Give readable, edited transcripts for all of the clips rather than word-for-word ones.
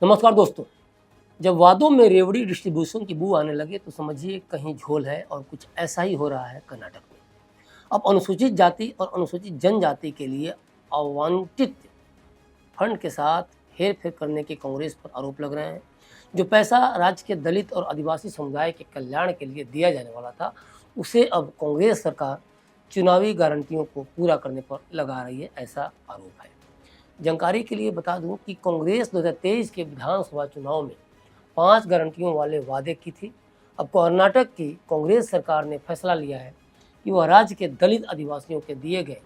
नमस्कार दोस्तों। जब वादों में रेवड़ी डिस्ट्रीब्यूशन की बू आने लगे तो समझिए कहीं झोल है और कुछ ऐसा ही हो रहा है कर्नाटक में। अब अनुसूचित जाति और अनुसूचित जनजाति के लिए आवंटित फंड के साथ हेर-फेर करने के कांग्रेस पर आरोप लग रहे हैं। जो पैसा राज्य के दलित और आदिवासी समुदाय के कल्याण के लिए दिया जाने वाला था, उसे अब कांग्रेस सरकार चुनावी गारंटियों को पूरा करने पर लगा रही है, ऐसा आरोप है। जानकारी के लिए बता दूं कि कांग्रेस 2023 के विधानसभा चुनाव में 5 गारंटियों वाले वादे की थी। अब कर्नाटक की कांग्रेस सरकार ने फैसला लिया है कि वह राज्य के दलित आदिवासियों के दिए गए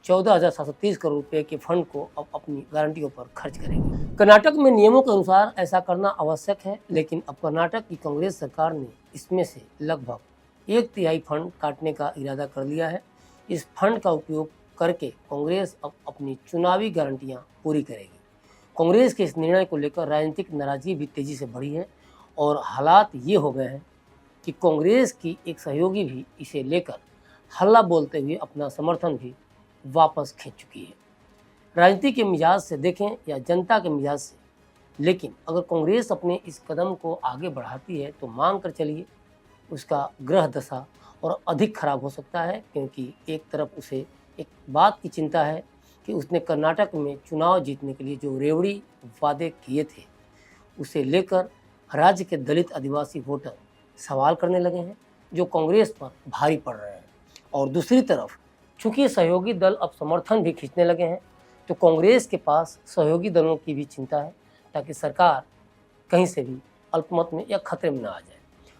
14,730 करोड़ रुपए के फंड को अब अपनी गारंटियों पर खर्च करेगी। कर्नाटक में नियमों के अनुसार ऐसा करना आवश्यक है, लेकिन अब कर्नाटक की कांग्रेस सरकार ने इसमें से लगभग 1/3 फंड काटने का इरादा कर लिया है। इस फंड का उपयोग करके कांग्रेस अब अपनी चुनावी गारंटियां पूरी करेगी। कांग्रेस के इस निर्णय को लेकर राजनीतिक नाराजगी भी तेजी से बढ़ी है और हालात ये हो गए हैं कि कांग्रेस की एक सहयोगी भी इसे लेकर हल्ला बोलते हुए अपना समर्थन भी वापस खींच चुकी है। राजनीति के मिजाज से देखें या जनता के मिजाज से, लेकिन अगर कांग्रेस अपने इस कदम को आगे बढ़ाती है तो मांग कर चलिए उसका ग्रह दशा और अधिक खराब हो सकता है, क्योंकि एक तरफ उसे एक बात की चिंता है कि उसने कर्नाटक में चुनाव जीतने के लिए जो रेवड़ी वादे किए थे, उसे लेकर राज्य के दलित आदिवासी वोटर सवाल करने लगे हैं, जो कांग्रेस पर भारी पड़ रहे हैं। और दूसरी तरफ चूंकि सहयोगी दल अब समर्थन भी खींचने लगे हैं, तो कांग्रेस के पास सहयोगी दलों की भी चिंता है, ताकि सरकार कहीं से भी अल्पमत में या खतरे में न आ जाए।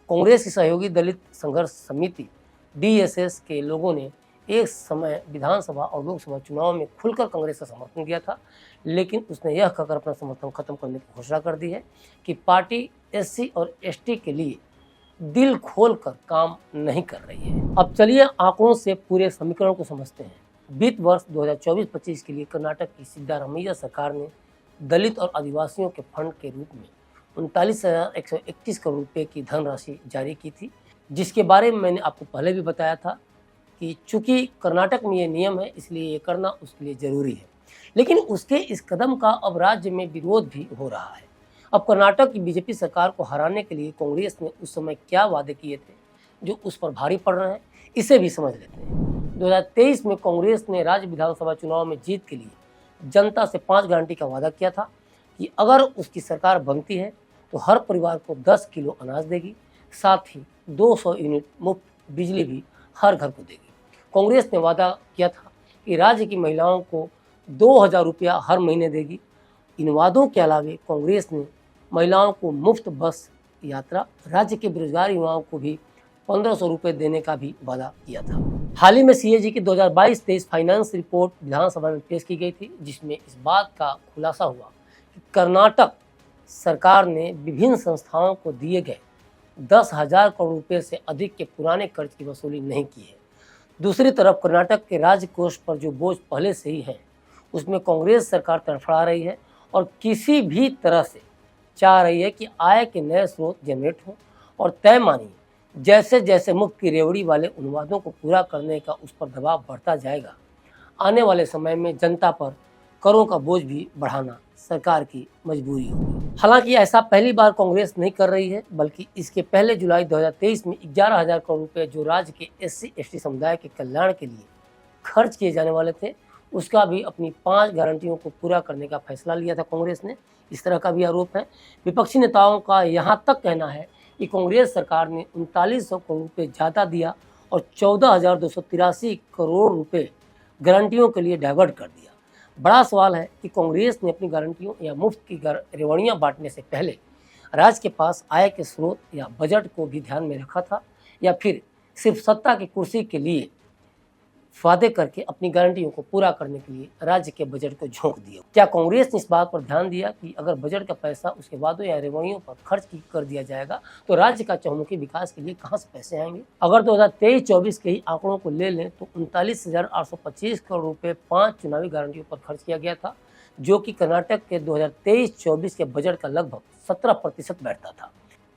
कांग्रेस की सहयोगी दलित संघर्ष समिति DSS के लोगों ने एक समय विधानसभा और लोकसभा चुनाव में खुलकर कांग्रेस का समर्थन किया था, लेकिन उसने यह कहकर अपना समर्थन खत्म करने की घोषणा कर दी है कि पार्टी SC और ST के लिए दिल खोलकर काम नहीं कर रही है। अब चलिए आंकड़ों से पूरे समीकरण को समझते हैं। वित्त वर्ष 2024-25 के लिए कर्नाटक की सिद्धारमैया सरकार ने दलित और आदिवासियों के फंड के रूप में 39,131 करोड़ रुपए की धनराशि जारी की थी, जिसके बारे में मैंने आपको पहले भी बताया था कि चूंकि कर्नाटक में ये नियम है, इसलिए ये करना उसके लिए ज़रूरी है। लेकिन उसके इस कदम का अब राज्य में विरोध भी हो रहा है। अब कर्नाटक की बीजेपी सरकार को हराने के लिए कांग्रेस ने उस समय क्या वादे किए थे जो उस पर भारी पड़ रहे हैं, इसे भी समझ लेते हैं। 2023 में कांग्रेस ने राज्य विधानसभा चुनाव में जीत के लिए जनता से 5 गारंटी का वादा किया था कि अगर उसकी सरकार बनती है तो हर परिवार को 10 किलो अनाज देगी, साथ ही 200 यूनिट मुफ्त बिजली भी हर घर को देगी। कांग्रेस ने वादा किया था कि राज्य की महिलाओं को 2,000 रुपया हर महीने देगी। इन वादों के अलावा कांग्रेस ने महिलाओं को मुफ्त बस यात्रा, राज्य के बेरोजगार युवाओं को भी 1,500 रुपये देने का भी वादा किया था। हाल ही में CAG की 2022-23 फाइनेंस रिपोर्ट विधानसभा में पेश की गई थी, जिसमें इस बात का खुलासा हुआ कि कर्नाटक सरकार ने विभिन्न संस्थाओं को दिए गए 10,000 करोड़ रुपये से अधिक के पुराने कर्ज की वसूली नहीं की है। दूसरी तरफ कर्नाटक के राज्य कोष पर जो बोझ पहले से ही है, उसमें कांग्रेस सरकार तड़फड़ा रही है और किसी भी तरह से चाह रही है कि आय के नए स्रोत जनरेट हों। और तय मानिए, जैसे जैसे मुफ्त की रेवड़ी वाले उन वादों को पूरा करने का उस पर दबाव बढ़ता जाएगा, आने वाले समय में जनता पर करों का बोझ भी बढ़ाना सरकार की मजबूरी होगी। हालांकि ऐसा पहली बार कांग्रेस नहीं कर रही है, बल्कि इसके पहले जुलाई 2023 में 11,000 करोड़ रुपए जो राज्य के SC ST समुदाय के कल्याण के लिए खर्च किए जाने वाले थे, उसका भी अपनी 5 गारंटियों को पूरा करने का फैसला लिया था कांग्रेस ने। इस तरह का भी आरोप है। विपक्षी नेताओं का यहाँ तक कहना है कि कांग्रेस सरकार ने 3900 करोड़ रुपये ज़्यादा दिया और 14,283 करोड़ रुपये गारंटियों के लिए डाइवर्ट कर दिया। बड़ा सवाल है कि कांग्रेस ने अपनी गारंटियों या मुफ्त की रेवड़ियाँ बांटने से पहले राज्य के पास आय के स्रोत या बजट को भी ध्यान में रखा था, या फिर सिर्फ सत्ता की कुर्सी के लिए वादे करके अपनी गारंटियों को पूरा करने के लिए राज्य के बजट को झोंक दिया। क्या कांग्रेस ने इस बात पर ध्यान दिया कि अगर बजट का पैसा उसके वादों या रेवड़ियों पर खर्च कर दिया जाएगा तो राज्य का चहुमुखी विकास के लिए कहां से पैसे आएंगे? अगर 2023-24 के ही आंकड़ों को ले लें तो 39,825 करोड़ रुपए 5 चुनावी गारंटियों पर खर्च किया गया था, जो कि कर्नाटक के 2023-24 के बजट का लगभग 17% बैठता था।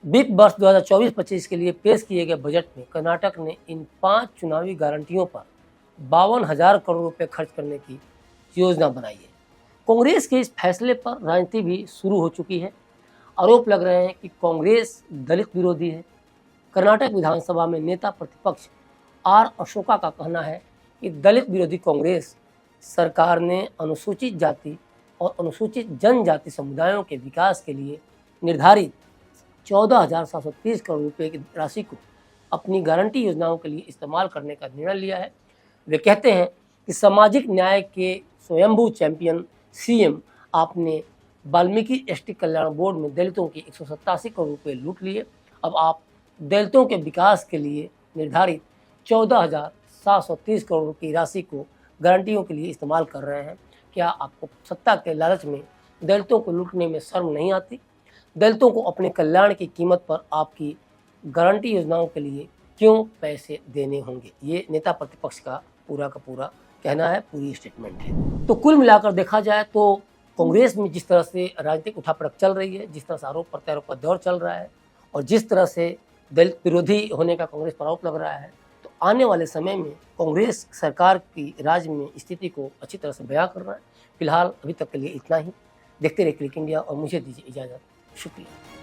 वित्त वर्ष 2024-25 के लिए पेश किए गए बजट में कर्नाटक ने इन 5 चुनावी गारंटियों पर 52,000 करोड़ रुपए खर्च करने की योजना बनाई है। कांग्रेस के इस फैसले पर राजनीति भी शुरू हो चुकी है। आरोप लग रहे हैं कि कांग्रेस दलित विरोधी है। कर्नाटक विधानसभा में नेता प्रतिपक्ष आर अशोका का कहना है कि दलित विरोधी कांग्रेस सरकार ने अनुसूचित जाति और अनुसूचित जनजाति समुदायों के विकास के लिए निर्धारित 14,730 करोड़ रुपए की राशि को अपनी गारंटी योजनाओं के लिए इस्तेमाल करने का निर्णय लिया है। वे कहते हैं कि सामाजिक न्याय के स्वयंभू चैंपियन सीएम आपने वाल्मीकि एसटी कल्याण बोर्ड में दलितों की 187 करोड़ रुपए लूट लिए। अब आप दलितों के विकास के लिए निर्धारित 14,730 करोड़ की राशि को गारंटियों के लिए इस्तेमाल कर रहे हैं। क्या आपको सत्ता के लालच में दलितों को लूटने में शर्म नहीं आती? दलितों को अपने कल्याण की कीमत पर आपकी गारंटी योजनाओं के लिए क्यों पैसे देने होंगे? ये नेता प्रतिपक्ष का पूरा कहना है, पूरी स्टेटमेंट है। तो कुल मिलाकर देखा जाए तो कांग्रेस में जिस तरह से राजनीतिक उठापटक चल रही है, जिस तरह से आरोप प्रत्यारोप का दौर चल रहा है और जिस तरह से दलित विरोधी होने का कांग्रेस पर आरोप लग रहा है, तो आने वाले समय में कांग्रेस सरकार की राज्य में स्थिति को अच्छी तरह से बयां कर रहा है। फिलहाल अभी तक के लिए इतना ही। देखते रहिए क्लिक इंडिया और मुझे दीजिए इजाज़त। शुक्रिया।